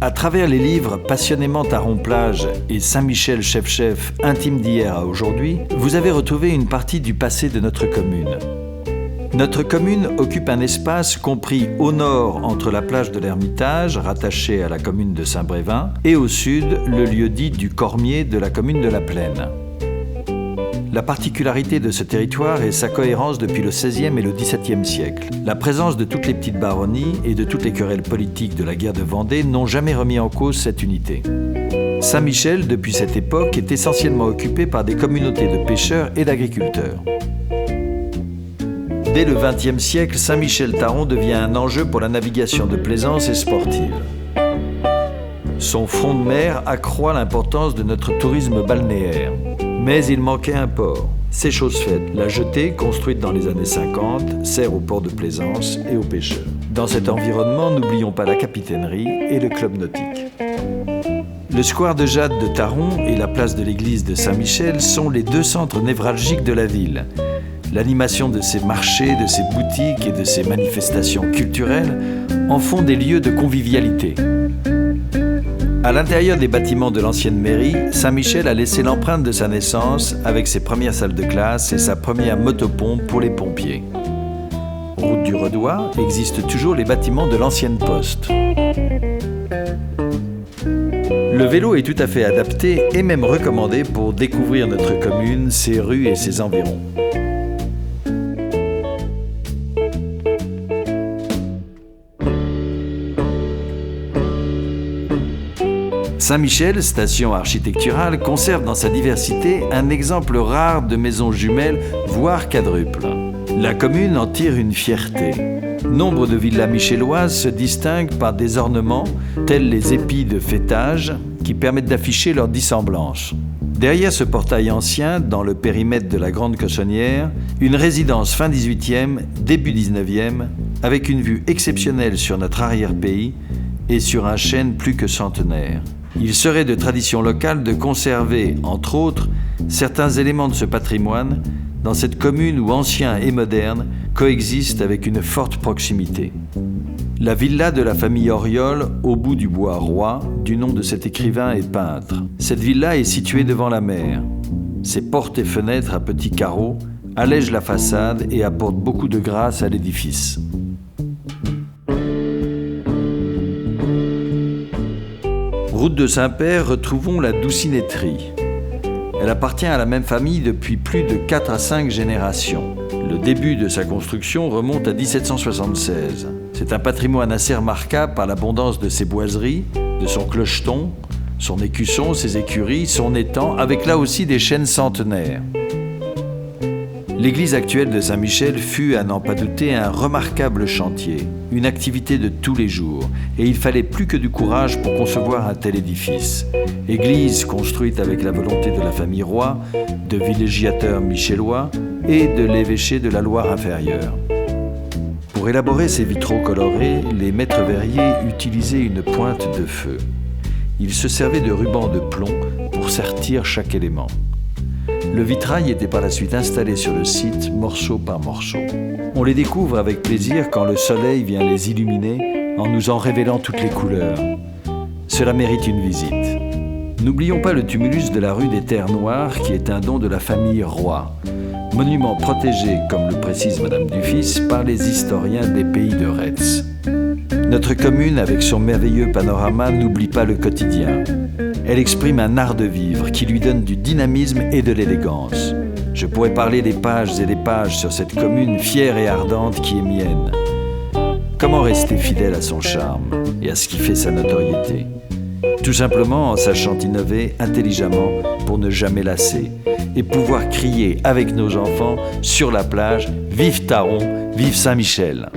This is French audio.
À travers les livres passionnément Taron-Plage et Saint-Michel Chef-Chef, intime d'hier à aujourd'hui, vous avez retrouvé une partie du passé de notre commune. Notre commune occupe un espace compris au nord entre la plage de l'Ermitage, rattachée à la commune de Saint-Brévin, et au sud, le lieu-dit du Cormier de la commune de la Plaine. La particularité de ce territoire est sa cohérence depuis le XVIe et le XVIIe siècle. La présence de toutes les petites baronnies et de toutes les querelles politiques de la guerre de Vendée n'ont jamais remis en cause cette unité. Saint-Michel, depuis cette époque, est essentiellement occupé par des communautés de pêcheurs et d'agriculteurs. Dès le XXe siècle, Saint-Michel-Taron devient un enjeu pour la navigation de plaisance et sportive. Son front de mer accroît l'importance de notre tourisme balnéaire. Mais il manquait un port. C'est chose faite. La jetée, construite dans les années 50, sert au port de plaisance et aux pêcheurs. Dans cet environnement, n'oublions pas la capitainerie et le club nautique. Le square de Jade de Taron et la place de l'église de Saint-Michel sont les deux centres névralgiques de la ville. L'animation de ces marchés, de ces boutiques et de ces manifestations culturelles en font des lieux de convivialité. À l'intérieur des bâtiments de l'ancienne mairie, Saint-Michel a laissé l'empreinte de sa naissance avec ses premières salles de classe et sa première motopompe pour les pompiers. Route du Redois, existent toujours les bâtiments de l'ancienne poste. Le vélo est tout à fait adapté et même recommandé pour découvrir notre commune, ses rues et ses environs. Saint-Michel, station architecturale, conserve dans sa diversité un exemple rare de maisons jumelles, voire quadruples. La commune en tire une fierté. Nombre de villas michelloises se distinguent par des ornements, tels les épis de fêtage, qui permettent d'afficher leur dissemblance. Derrière ce portail ancien, dans le périmètre de la Grande Cossonnière, une résidence fin 18e, début 19e, avec une vue exceptionnelle sur notre arrière-pays et sur un chêne plus que centenaire. Il serait de tradition locale de conserver, entre autres, certains éléments de ce patrimoine dans cette commune où ancien et moderne coexistent avec une forte proximité. La villa de la famille Auriol, au bout du bois Roi, du nom de cet écrivain et peintre. Cette villa est située devant la mer. Ses portes et fenêtres à petits carreaux allègent la façade et apportent beaucoup de grâce à l'édifice. Route de Saint-Père, retrouvons la Doucinetterie. Elle appartient à la même famille depuis plus de 4 à 5 générations. Le début de sa construction remonte à 1776. C'est un patrimoine assez remarquable par l'abondance de ses boiseries, de son clocheton, son écusson, ses écuries, son étang, avec là aussi des chênes centenaires. L'église actuelle de Saint-Michel fut, à n'en pas douter, un remarquable chantier, une activité de tous les jours, et il fallait plus que du courage pour concevoir un tel édifice. Église construite avec la volonté de la famille Roy, de villégiateurs michellois et de l'évêché de la Loire-Inférieure. Pour élaborer ces vitraux colorés, les maîtres verriers utilisaient une pointe de feu. Ils se servaient de rubans de plomb pour sertir chaque élément. Le vitrail était par la suite installé sur le site, morceau par morceau. On les découvre avec plaisir quand le soleil vient les illuminer en nous en révélant toutes les couleurs. Cela mérite une visite. N'oublions pas le tumulus de la rue des Terres Noires qui est un don de la famille Roy. Monument protégé, comme le précise Madame Dufis, par les historiens des pays de Retz. Notre commune, avec son merveilleux panorama, n'oublie pas le quotidien. Elle exprime un art de vivre qui lui donne du dynamisme et de l'élégance. Je pourrais parler des pages et des pages sur cette commune fière et ardente qui est mienne. Comment rester fidèle à son charme et à ce qui fait sa notoriété ? Tout simplement en sachant innover intelligemment pour ne jamais lasser et pouvoir crier avec nos enfants sur la plage « Vive Taron, vive Saint-Michel !»